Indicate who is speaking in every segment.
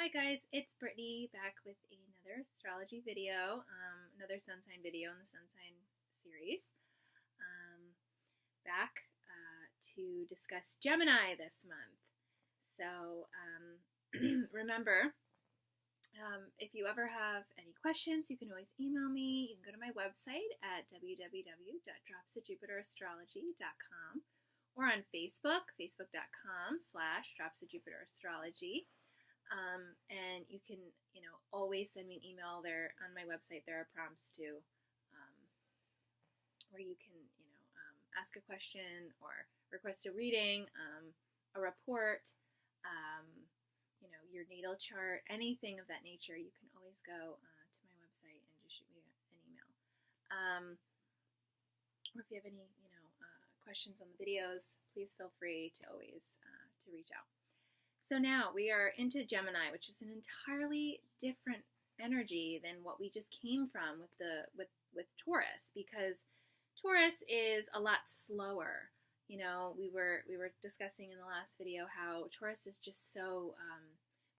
Speaker 1: Hi guys, it's Brittany back with another astrology video, another sun sign video in the sun sign series. Back to discuss Gemini this month. So remember, if you ever have any questions, you can always email me. You can go to my website at www.dropsofjupiterastrology.com or on Facebook, facebook.com/dropsofjupiterastrology. And you can, always send me an email there on my website. There are prompts too, where you can, ask a question or request a reading, a report, your natal chart, anything of that nature. You can always go to my website and just shoot me an email. Or if you have any, questions on the videos, please feel free to always to reach out. So now we are into Gemini, which is an entirely different energy than what we just came from with Taurus, because Taurus is a lot slower. We were discussing in the last video how Taurus is just so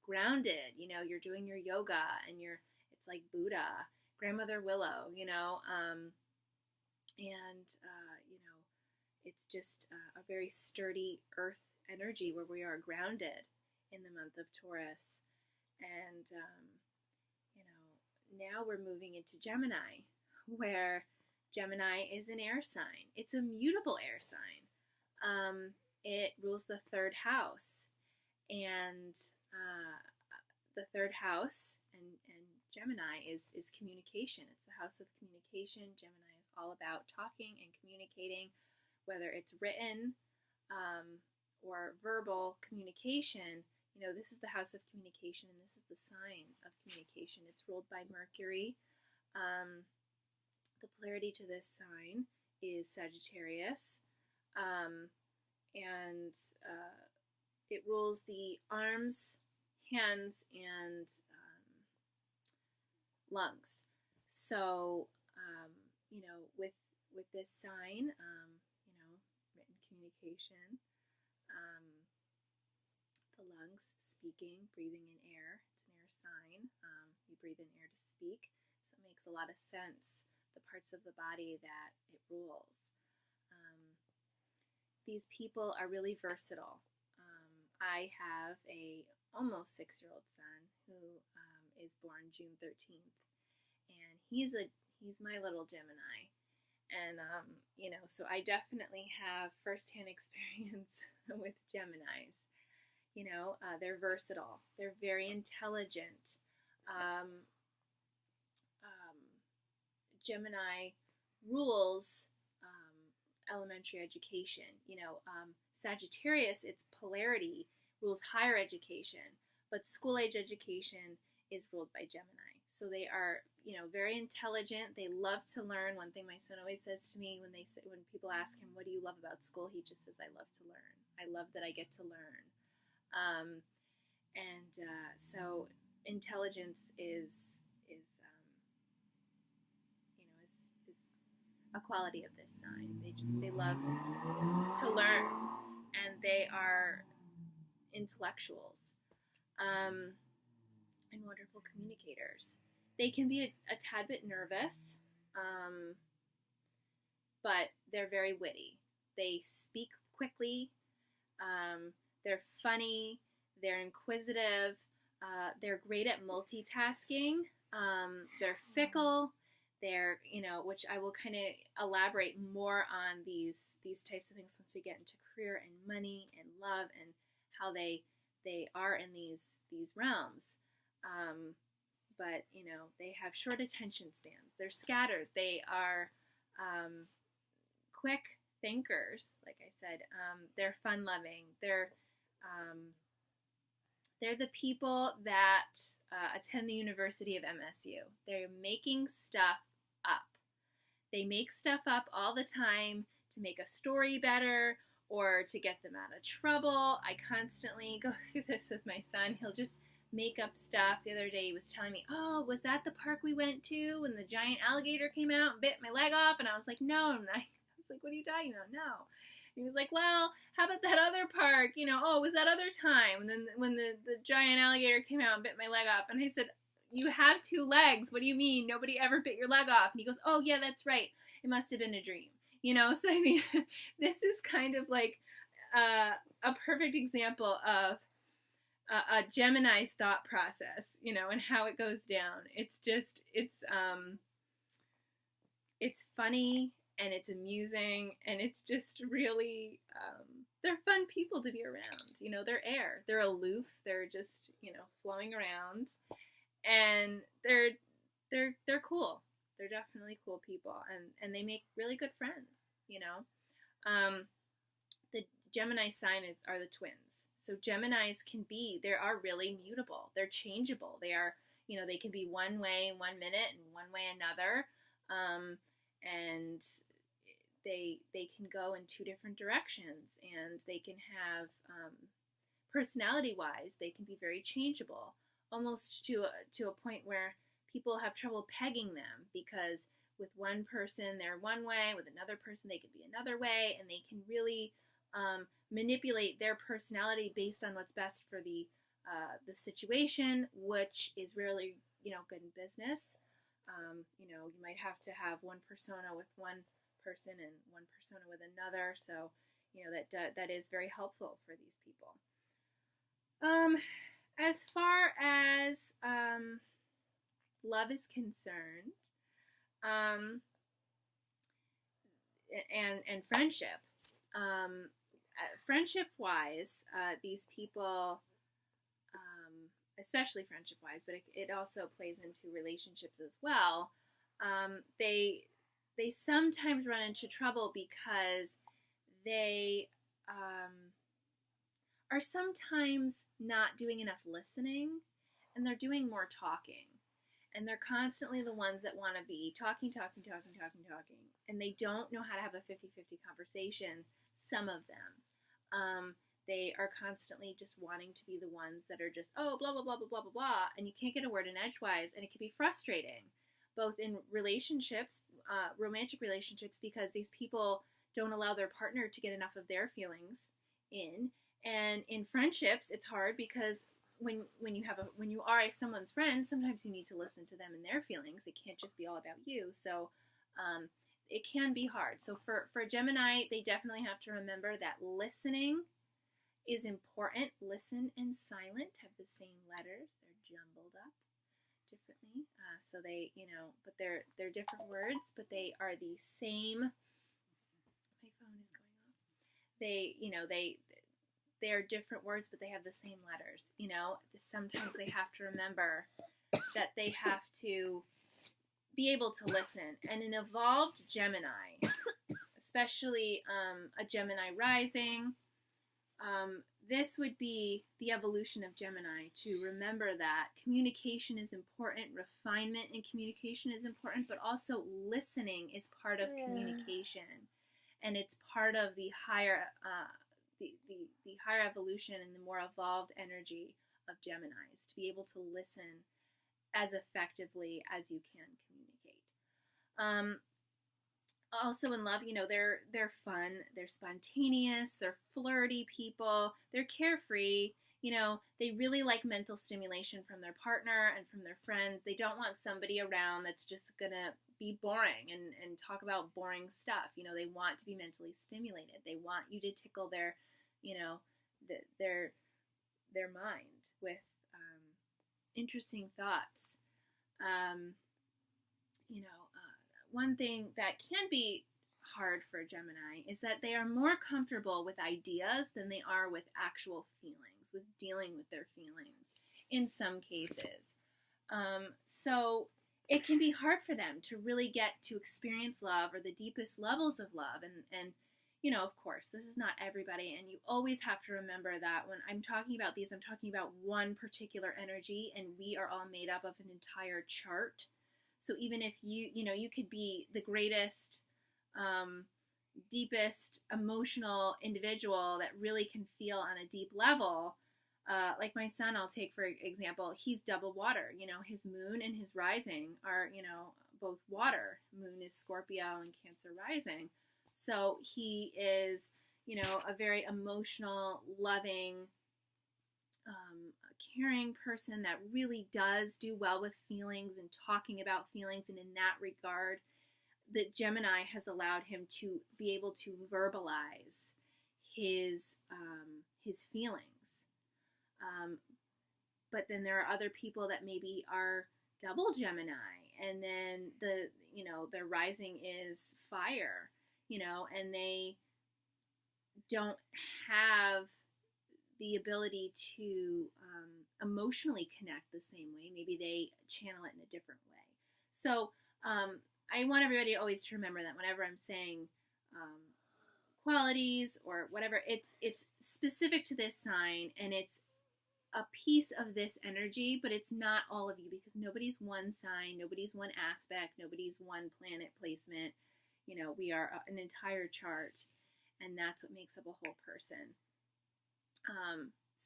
Speaker 1: grounded. You're doing your yoga and it's like Buddha, Grandmother Willow, it's just a very sturdy earth energy where we are grounded in the month of Taurus. And, now we're moving into Gemini, where Gemini is an air sign. It's a mutable air sign. It rules the third house. And the third house and Gemini is communication. It's the house of communication. Gemini is all about talking and communicating, whether it's written or verbal communication. This is the house of communication, and this is the sign of communication. It's ruled by Mercury. The polarity to this sign is Sagittarius, and it rules the arms, hands, and lungs. So, with this sign, written communication, the lungs, speaking, breathing in air. It's an air sign. You breathe in air to speak, so it makes a lot of sense, the parts of the body that it rules. These people are really versatile. I have a almost 6-year-old son who is born June 13th, and he's my little Gemini. And, so I definitely have firsthand experience with Geminis. They're versatile. They're very intelligent. Gemini rules elementary education. Sagittarius, its polarity, rules higher education, but school-age education is ruled by Gemini. So they are, very intelligent. They love to learn. One thing my son always says to me when people ask him, "What do you love about school?" He just says, "I love to learn. I love that I get to learn." So intelligence is a quality of this sign. They love to learn, and they are intellectuals, and wonderful communicators. They can be a tad bit nervous, but they're very witty. They speak quickly. They're funny. They're inquisitive. They're great at multitasking. They're fickle. They're, which I will kind of elaborate more on these types of things once we get into career and money and love and how they are in these realms. But, they have short attention spans. They're scattered. They are quick thinkers, like I said. They're fun-loving. They're the people that attend the University of MSU. They're making stuff up. They make stuff up all the time to make a story better or to get them out of trouble. I constantly go through this with my son. He'll just make up stuff. The other day he was telling me, "Oh, was that the park we went to when the giant alligator came out and bit my leg off?" And I was like, "No." And I was like, "What are you talking about?" "No." He was like, well, how about that other park? Oh, it was that other time. And then when the giant alligator came out and bit my leg off. And I said, you have 2 legs. What do you mean? Nobody ever bit your leg off. And he goes, oh, yeah, that's right. It must have been a dream. So I mean, this is kind of like a perfect example of a Gemini's thought process, and how it goes down. It's funny and it's amusing and it's just really, they're fun people to be around. They're air. They're aloof. They're just, flowing around, and they're cool. They're definitely cool people, and they make really good friends. The Gemini sign are the twins. So Geminis they are really mutable. They're changeable. They are, they can be one way 1 minute and one way another. And they can go in 2 different directions, and they can have, personality-wise, they can be very changeable, almost to a point where people have trouble pegging them, because with one person they're one way, with another person they could be another way, and they can really manipulate their personality based on what's best for the situation, which is really good in business. You might have to have one persona with one person and one persona with another, so that is very helpful for these people. As far as love is concerned, and friendship. Friendship-wise, these people, especially friendship-wise, but it also plays into relationships as well, they sometimes run into trouble because they are sometimes not doing enough listening, and they're doing more talking. And they're constantly the ones that want to be talking, and they don't know how to have a 50-50 conversation, some of them. They are constantly just wanting to be the ones that are just, oh, blah, blah, blah, blah, blah, blah, blah, and you can't get a word in edgewise, and it can be frustrating, both in relationships, romantic relationships, because these people don't allow their partner to get enough of their feelings in, and in friendships, it's hard because when you are someone's friend, sometimes you need to listen to them and their feelings. It can't just be all about you. So it can be hard. So for Gemini, they definitely have to remember that listening is important. Listen and silent have the same letters. They're jumbled up differently. So they, but they're different words, but they are the same. My phone is going off. They are different words, but they have the same letters. Sometimes they have to remember that they have to be able to listen. And an evolved Gemini, especially a Gemini rising, this would be the evolution of Gemini, to remember that communication is important, refinement in communication is important, but also listening is part of communication. And it's part of the higher the higher evolution and the more evolved energy of Geminis, to be able to listen as effectively as you can communicate. Also in love, they're fun, they're spontaneous, they're flirty people, they're carefree, they really like mental stimulation from their partner and from their friends. They don't want somebody around that's just gonna be boring and talk about boring stuff. They want to be mentally stimulated. They want you to tickle their mind with interesting thoughts. One thing that can be hard for Gemini is that they are more comfortable with ideas than they are with actual feelings, with dealing with their feelings in some cases. So it can be hard for them to really get to experience love, or the deepest levels of love. And of course, this is not everybody, and you always have to remember that when I'm talking about these, I'm talking about one particular energy, and we are all made up of an entire chart. So even if you could be the greatest, deepest emotional individual that really can feel on a deep level, like my son, I'll take for example, he's double water. His moon and his rising are, both water. Moon is Scorpio and Cancer rising. So he is, a very emotional, loving, caring person that really does do well with feelings and talking about feelings. And in that regard, that Gemini has allowed him to be able to verbalize his feelings. But then there are other people that maybe are double Gemini, and then their rising is fire, and they don't have the ability to emotionally connect the same way. Maybe they channel it in a different way. So I want everybody always to remember that whenever I'm saying qualities or whatever, it's specific to this sign, and it's a piece of this energy, but it's not all of you, because nobody's one sign, nobody's one aspect, nobody's one planet placement. We are an entire chart, and that's what makes up a whole person.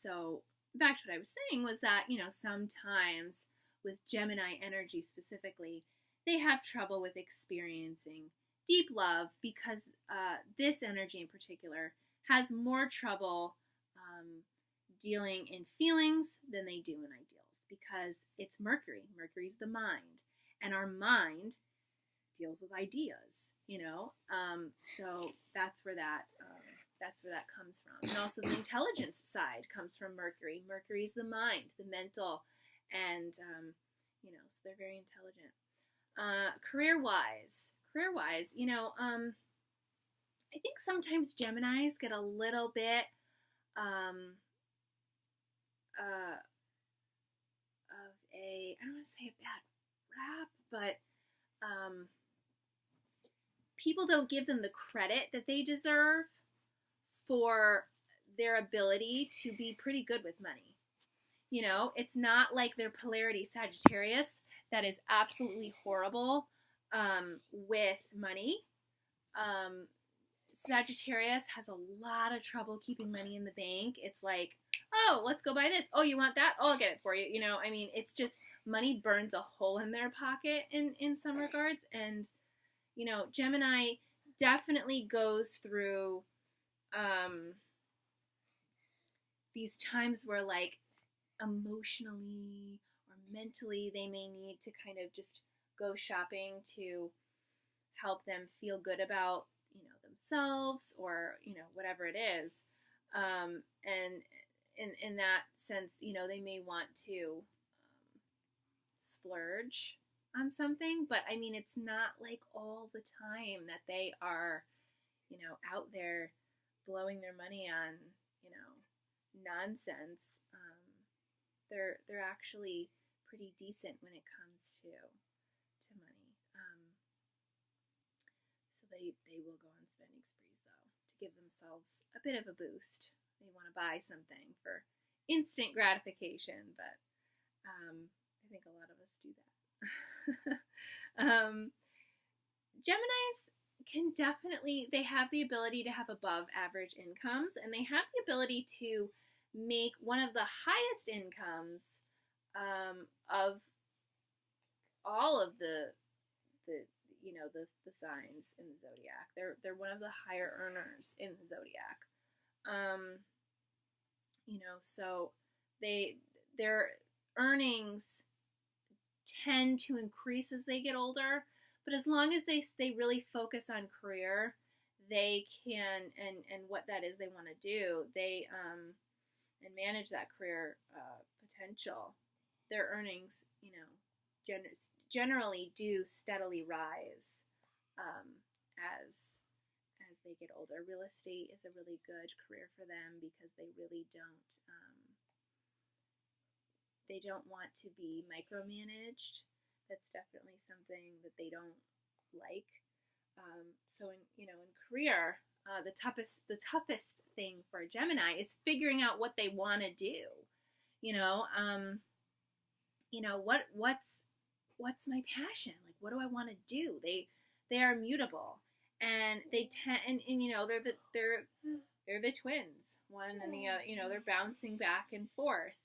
Speaker 1: So back to what I was saying was that, sometimes with Gemini energy specifically, they have trouble with experiencing deep love, because this energy in particular has more trouble dealing in feelings than they do in ideals, because it's Mercury. Mercury's the mind, and our mind deals with ideas, so that's where that comes from. And also the intelligence side comes from Mercury. Mercury's the mind, the mental, and so they're very intelligent. Career-wise, I think sometimes Geminis get a little bit of I don't want to say a bad rap, but people don't give them the credit that they deserve for their ability to be pretty good with money. It's not like their polarity Sagittarius that is absolutely horrible with money. Sagittarius has a lot of trouble keeping money in the bank. It's like, oh, let's go buy this. Oh, you want that? Oh, I'll get it for you. It's just money burns a hole in their pocket in some regards. And, Gemini definitely goes through these times where, like, emotionally or mentally they may need to kind of just go shopping to help them feel good about themselves, or whatever it is, and in that sense, they may want to splurge on something, but it's not like all the time that they are out there blowing their money on nonsense. They're actually pretty decent when it comes to money. So they will go on spending sprees, though, to give themselves a bit of a boost. They want to buy something for instant gratification, but I think a lot of us do that. Geminis can definitely, they have the ability to have above average incomes, and they have the ability to make one of the highest incomes of all of the signs in the zodiac. They're one of the higher earners in the zodiac. So their earnings tend to increase as they get older, but as long as they really focus on career, they can, and what that is they want to do, they and manage that career potential, their earnings, generally do steadily rise as they get older. Real estate is a really good career for them, because they really don't want to be micromanaged. That's definitely something that they don't like. So in career, the toughest thing for a Gemini is figuring out what they want to do. What's my passion? Like, what do I want to do? They are mutable, and they tend, and they're the twins, one and the other. They're bouncing back and forth.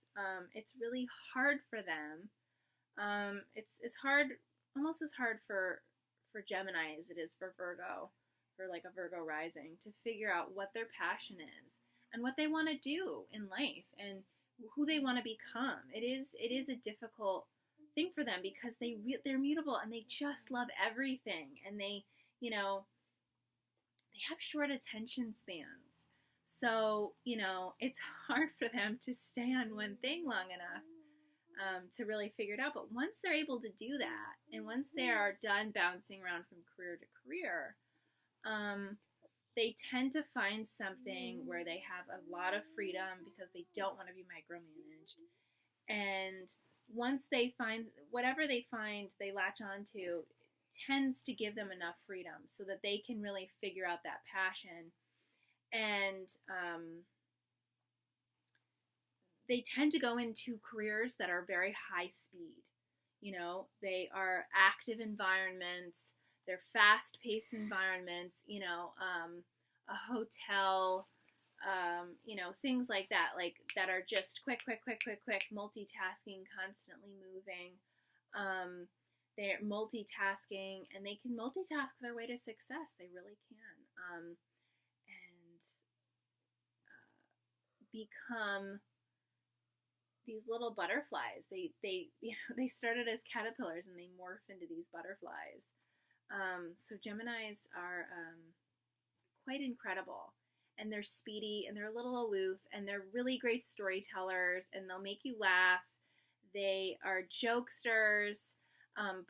Speaker 1: It's really hard for them. It's hard, almost as hard for Gemini as it is for Virgo, for like a Virgo rising to figure out what their passion is and what they want to do in life and who they want to become. It is a difficult thing for them because they're mutable and they just love everything, and they have short attention spans. So, it's hard for them to stay on one thing long enough to really figure it out. But once they're able to do that, and once they are done bouncing around from career to career, they tend to find something where they have a lot of freedom because they don't want to be micromanaged. And once they find whatever they find they latch onto, tends to give them enough freedom so that they can really figure out that passion. And they tend to go into careers that are very high speed. They are active environments, they're fast-paced environments, a hotel, things like that are just quick, multitasking, constantly moving. They're multitasking, and they can multitask their way to success. They really can. And become these little butterflies. They started as caterpillars and they morph into these butterflies. So Geminis are quite incredible, and they're speedy, and they're a little aloof, and they're really great storytellers, and they'll make you laugh. They are jokesters.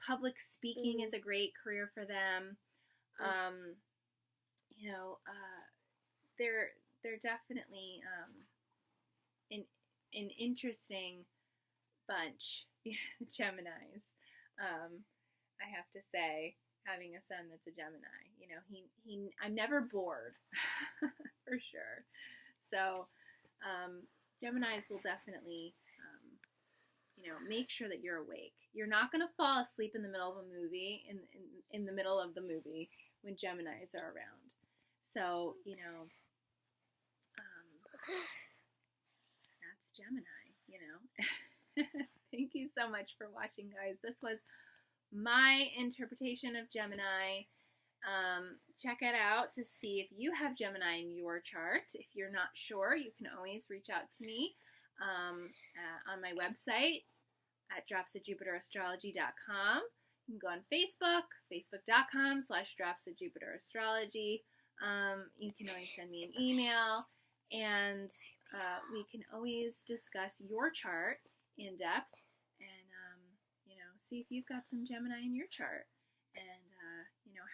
Speaker 1: Public speaking is a great career for them. They're definitely an interesting bunch, Geminis. I have to say, having a son that's a Gemini, I'm never bored, for sure. So, Geminis will definitely, make sure that you're awake. You're not going to fall asleep in the middle of a movie, in the middle of the movie, when Geminis are around. So, that's Gemini, Thank you so much for watching, guys. This was my interpretation of Gemini. Check it out to see if you have Gemini in your chart. If you're not sure, you can always reach out to me on my website at dropsofjupiterastrology.com. You can go on Facebook, facebook.com/dropsofjupiterastrology. You can always send me an email, and we can always discuss your chart in depth and, see if you've got some Gemini in your chart and,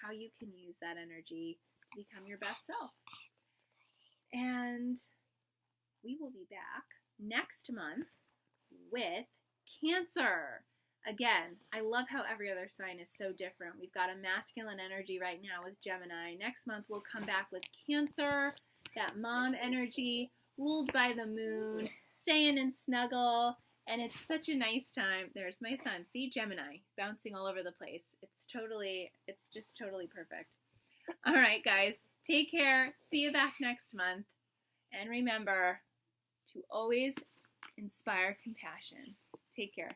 Speaker 1: how you can use that energy to become your best self. And we will be back next month with Cancer. Again, I love how every other sign is so different. We've got a masculine energy right now with Gemini. Next month we'll come back with Cancer, that mom energy, ruled by the moon, stay in and snuggle, and it's such a nice time. There's my son. See, Gemini, he's bouncing all over the place. It's just totally perfect. All right, guys, take care. See you back next month. And remember to always inspire compassion. Take care.